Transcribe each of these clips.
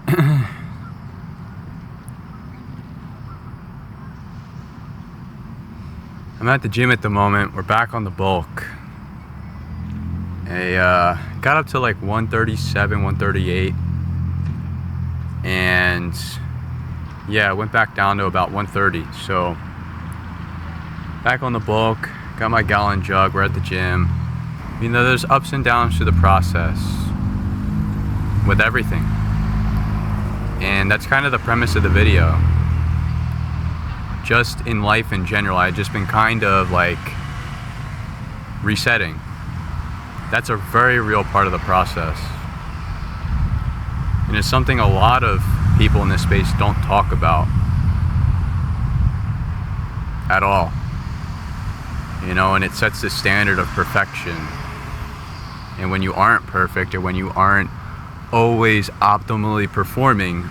I'm at the gym at the moment. We're back on the bulk. I got up to like 137, 138. And yeah, I went back down to about 130. So back on the bulk, got my gallon jug, we're at the gym. You know, there's ups and downs to the process with everything. And that's kind of the premise of the video. Just in life in general, I've just been kind of like resetting. That's a very real part of the process. And it's something a lot of people in this space don't talk about at all. You know, and it sets the standard of perfection. And when you aren't perfect, or when you aren't always optimally performing,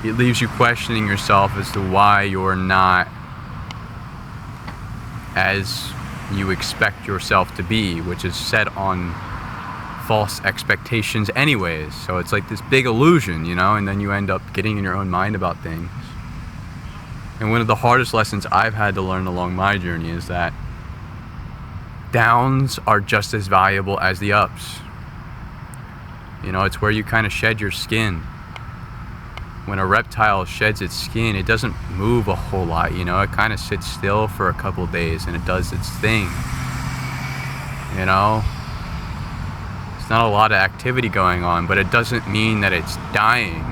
it leaves you questioning yourself as to why you're not as you expect yourself to be, which is set on false expectations anyways. So it's like this big illusion, you know, and then you end up getting in your own mind about things. And one of the hardest lessons I've had to learn along my journey is that downs are just as valuable as the ups. You know, it's where you kind of shed your skin. When a reptile sheds its skin, it doesn't move a whole lot, you know, it kind of sits still for a couple of days and it does its thing. You know, it's not a lot of activity going on, but it doesn't mean that it's dying.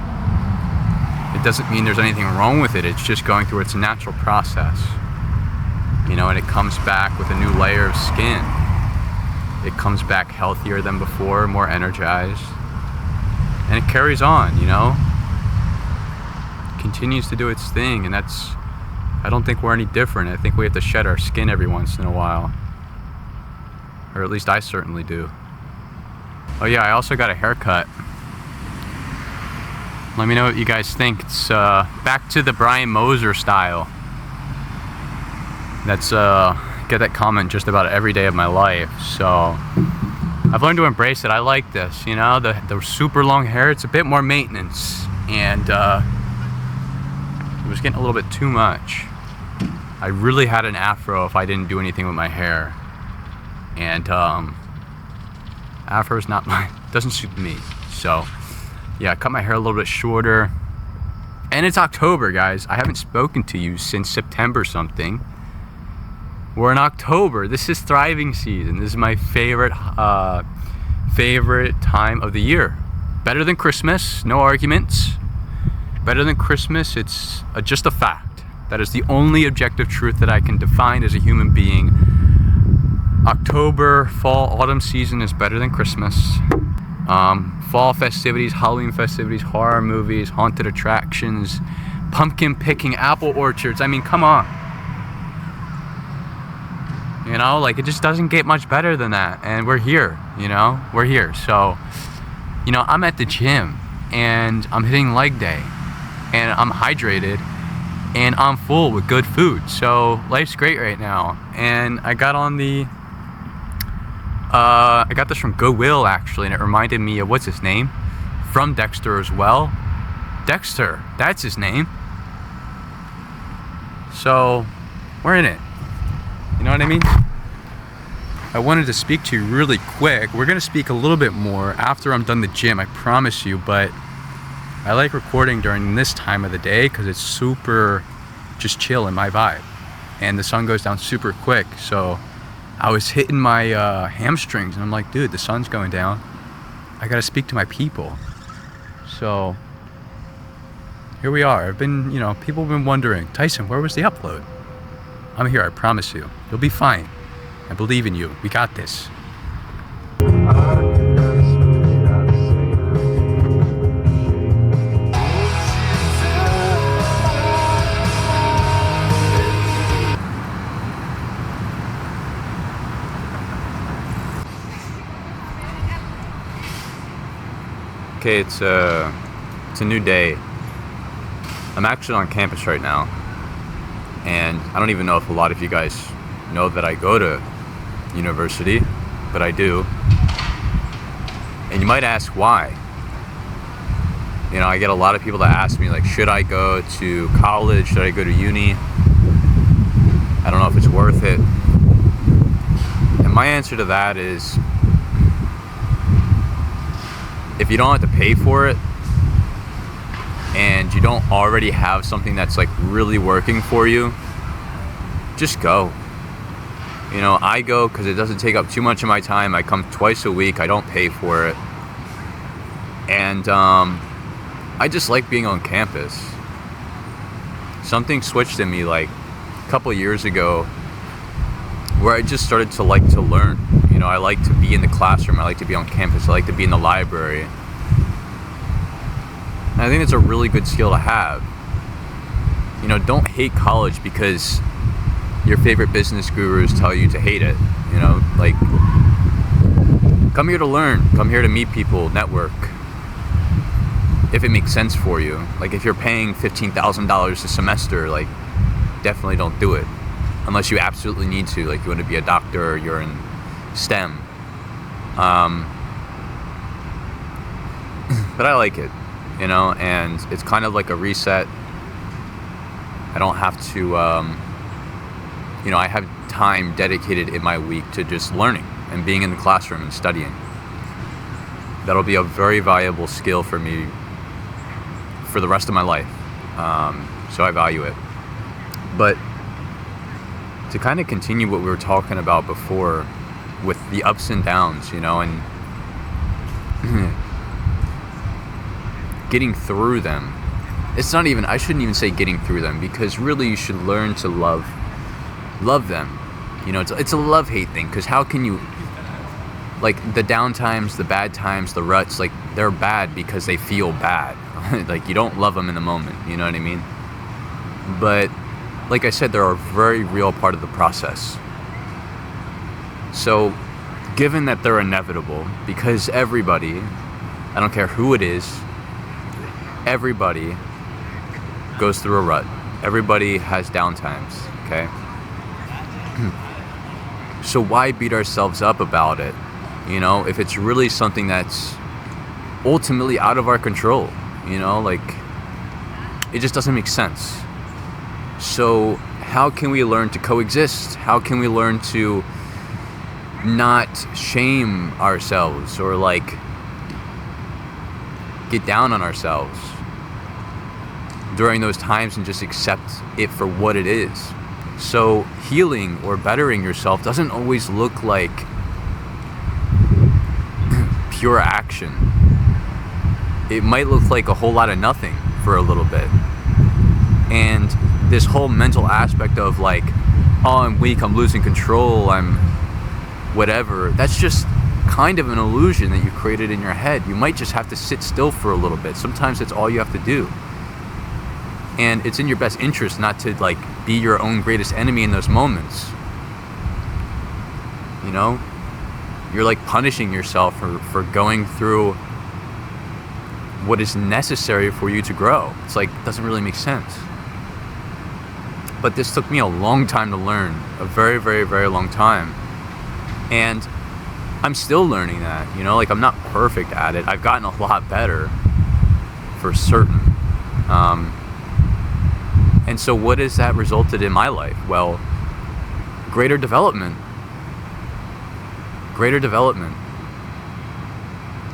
It doesn't mean there's anything wrong with it. It's just going through its natural process. You know, and it comes back with a new layer of skin. It comes back healthier than before, more energized. And it carries on, you know. Continues to do its thing, and that's, I don't think we're any different. I think we have to shed our skin every once in a while. Or at least I certainly do. Oh yeah, I also got a haircut. Let me know what you guys think. It's back to the Brian Moser style. That's get that comment just about every day of my life. So I've learned to embrace it. I like this, you know, the super long hair. It's a bit more maintenance, and it was getting a little bit too much. I really had an afro if I didn't do anything with my hair, and afro's not doesn't suit me. So yeah, I cut my hair a little bit shorter, and it's October, guys. I haven't spoken to you since September something. We're in October. This is thriving season. This is my favorite time of the year. Better than Christmas, no arguments. Better than Christmas, it's just a fact. That is the only objective truth that I can define as a human being. October, fall, autumn season is better than Christmas. Fall festivities, Halloween festivities, horror movies, haunted attractions, pumpkin picking, apple orchards. I mean, come on. You know, like, it just doesn't get much better than that. And we're here, you know, we're here. So, you know, I'm at the gym and I'm hitting leg day and I'm hydrated and I'm full with good food. So life's great right now. And I got on the, I got this from Goodwill actually, and it reminded me of, what's his name? From Dexter as well. Dexter, that's his name. So we're in it. You know what I mean? I wanted to speak to you really quick. We're gonna speak a little bit more after I'm done the gym, I promise you, but I like recording during this time of the day because it's super just chill in my vibe. And the sun goes down super quick. So I was hitting my hamstrings and I'm like, dude, the sun's going down. I gotta speak to my people. So here we are. I've been, you know, people have been wondering, Tyson, where was the upload? I'm here, I promise you. You'll be fine. I believe in you. We got this. Okay, it's a new day. I'm actually on campus right now. And I don't even know if a lot of you guys know that I go to university, but I do. And you might ask why. You know, I get a lot of people that ask me, like, should I go to college? Should I go to uni? I don't know if it's worth it. And my answer to that is, if you don't have to pay for it, and you don't already have something that's like really working for you, just go. You know, I go because it doesn't take up too much of my time. I come twice a week. I don't pay for it. And I just like being on campus. Something switched in me like a couple years ago where I just started to like to learn. You know, I like to be in the classroom. I like to be on campus. I like to be in the library. And I think it's a really good skill to have. You know, don't hate college because your favorite business gurus tell you to hate it. You know, like, come here to learn. Come here to meet people, network. If it makes sense for you. Like, if you're paying $15,000 a semester, like, definitely don't do it. Unless you absolutely need to. Like, you want to be a doctor or you're in STEM. But I like it, you know, and it's kind of like a reset. I don't have to, you know, I have time dedicated in my week to just learning and being in the classroom and studying. That'll be a very valuable skill for me for the rest of my life. So I value it. But to kind of continue what we were talking about before with the ups and downs, you know, and getting through them. It's not even, I shouldn't even say getting through them, because really you should learn to love them. You know, it's a love-hate thing, because how can you, like, the down times, the bad times, the ruts, like, they're bad because they feel bad. Like, you don't love them in the moment, you know what I mean? But like I said, they're a very real part of the process. So given that they're inevitable, because everybody, I don't care who it is, everybody goes through a rut. Everybody has downtimes, okay? So why beat ourselves up about it? You know, if it's really something that's ultimately out of our control, you know, like, it just doesn't make sense. So how can we learn to coexist? How can we learn to not shame ourselves or, like, get down on ourselves during those times and just accept it for what it is? So healing or bettering yourself doesn't always look like pure action. It might look like a whole lot of nothing for a little bit. And this whole mental aspect of, like, oh, I'm weak, I'm losing control, I'm whatever, that's just kind of an illusion that you created in your head. You might just have to sit still for a little bit. Sometimes it's all you have to do. And it's in your best interest not to, like, be your own greatest enemy in those moments. You know? You're, like, punishing yourself for going through what is necessary for you to grow. It's like, it doesn't really make sense. But this took me a long time to learn. A very, very, very long time. And I'm still learning that, you know? Like, I'm not perfect at it. I've gotten a lot better, for certain. And so what has that resulted in my life? Well, greater development. Greater development.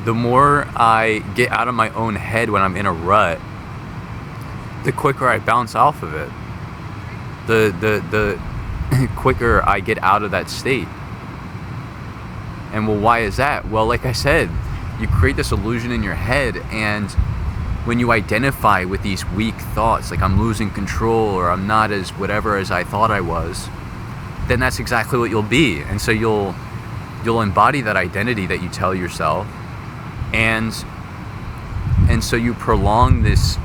The more I get out of my own head when I'm in a rut, the quicker I bounce off of it. The quicker I get out of that state. And well, why is that? Well, like I said, you create this illusion in your head, and when you identify with these weak thoughts, like I'm losing control or I'm not as whatever as I thought I was, then that's exactly what you'll be. And so you'll embody that identity that you tell yourself, and so you prolong this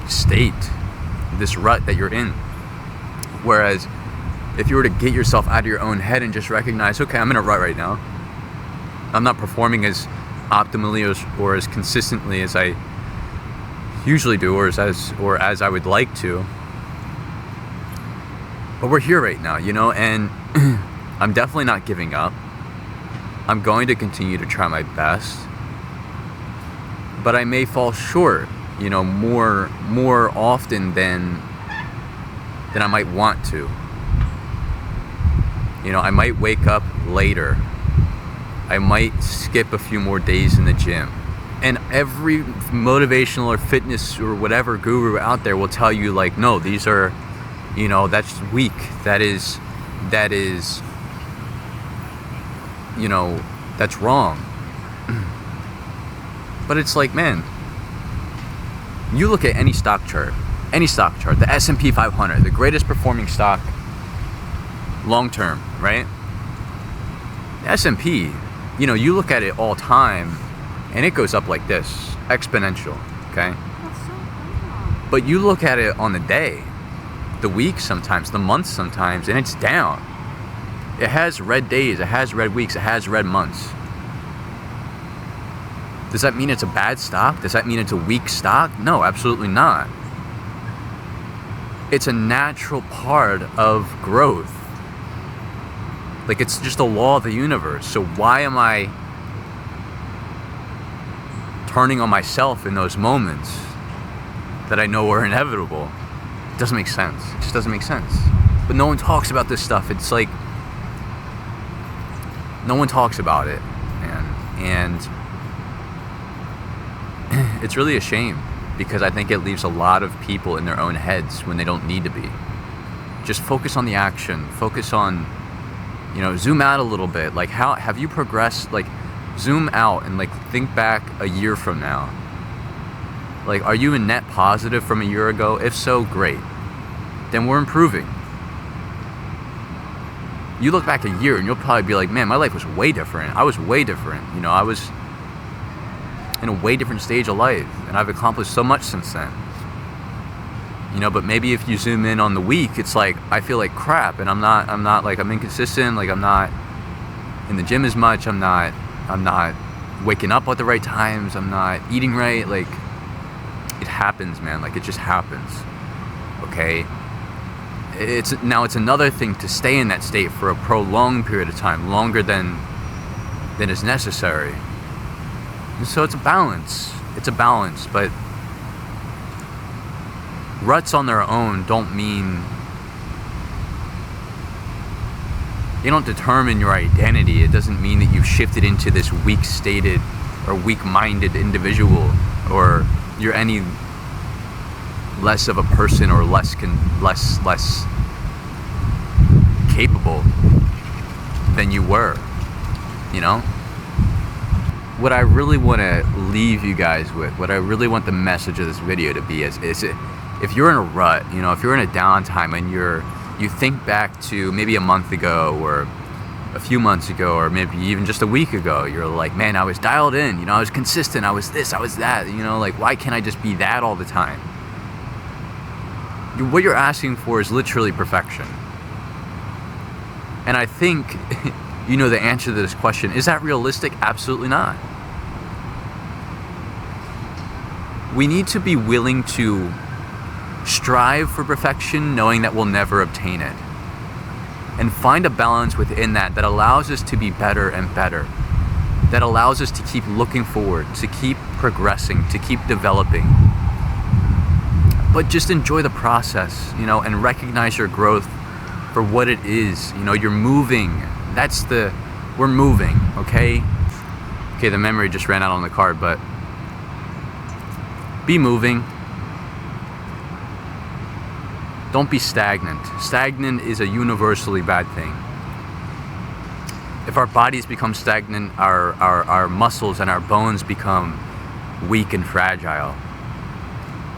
state, this rut that you're in. Whereas if you were to get yourself out of your own head and just recognize, okay, I'm in a rut right now. I'm not performing as optimally or as consistently as I usually do, or as I would like to. But we're here right now, you know, and I'm definitely not giving up. I'm going to continue to try my best. but I may fall short, you know, more often than I might want to. You know, I might wake up later. I might skip a few more days in the gym. And every motivational or fitness or whatever guru out there will tell you, like, no, these are, you know, that's weak. That is, you know, that's wrong. But it's like, man, you look at any stock chart, the S&P 500, the greatest performing stock long term, right? The S&P, you know, you look at it all time and it goes up like this, exponential, okay? But you look at it on the day, the week sometimes, the month sometimes, and it's down. It has red days, it has red weeks, it has red months. Does that mean it's a bad stock? Does that mean it's a weak stock? No, absolutely not. It's a natural part of growth. Like, it's just a law of the universe. So why am I turning on myself in those moments that I know are inevitable? It doesn't make sense. It just doesn't make sense. But no one talks about this stuff. It's like, no one talks about it, man. And it's really a shame, because I think it leaves a lot of people in their own heads when they don't need to be. Just focus on the action. Focus on, you know, zoom out a little bit. Like, how have you progressed? Like, zoom out and, like, think back a year from now. Like, are you a net positive from a year ago? If so, great. Then we're improving. You look back a year and you'll probably be like, man, my life was way different. I was way different. You know, I was in a way different stage of life, and I've accomplished so much since then. You know, but maybe if you zoom in on the week, it's like, I feel like crap, and I'm not like, I'm inconsistent, like, I'm not in the gym as much, I'm not waking up at the right times, I'm not eating right. Like, it happens, man. Like, it just happens. Okay? It's another thing to stay in that state for a prolonged period of time, longer than is necessary. And so it's a balance. It's a balance, but ruts on their own don't mean, they don't determine your identity. It doesn't mean that you've shifted into this weak-stated or weak-minded individual, or you're any less of a person or less capable than you were, you know? What I really want to leave you guys with, what I really want the message of this video to be is if you're in a rut, you know, if you're in a downtime and you think back to maybe a month ago or a few months ago or maybe even just a week ago, you're like, man, I was dialed in, you know, I was consistent, I was this, I was that, you know, like, why can't I just be that all the time? What you're asking for is literally perfection. And I think you know the answer to this question. Is that realistic? Absolutely not. We need to be willing to strive for perfection, knowing that we'll never obtain it, and find a balance within that allows us to be better and better, that allows us to keep looking forward, to keep progressing, to keep developing. But just enjoy the process, you know, and recognize your growth for what it is. You know, you're moving. We're moving, okay? Okay, the memory just ran out on the card, but be moving. Don't be stagnant. Stagnant is a universally bad thing. If our bodies become stagnant, our muscles and our bones become weak and fragile.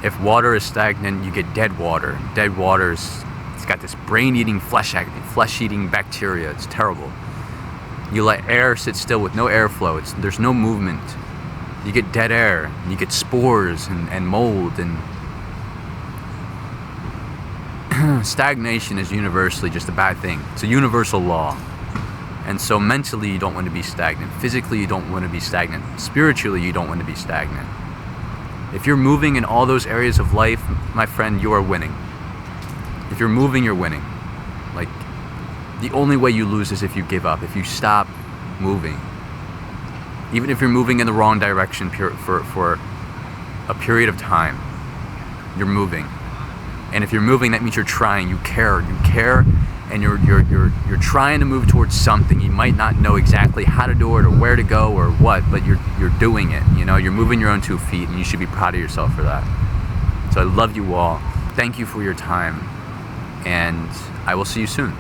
If water is stagnant, you get dead water. Dead water's, it's got this brain-eating, flesh-eating bacteria. It's terrible. You let air sit still with no airflow. There's no movement. You get dead air. You get spores and mold. And stagnation is universally just a bad thing. It's a universal law. And so mentally, you don't want to be stagnant. Physically, you don't want to be stagnant. Spiritually, you don't want to be stagnant. If you're moving in all those areas of life, my friend, you are winning. If you're moving, you're winning. Like, the only way you lose is if you give up, if you stop moving. Even if you're moving in the wrong direction for a period of time. You're moving. And if you're moving, that means you're trying. You care, and you're trying to move towards something. You might not know exactly how to do it or where to go or what, but you're doing it. You know, you're moving your own 2 feet, and you should be proud of yourself for that. So I love you all. Thank you for your time, and I will see you soon.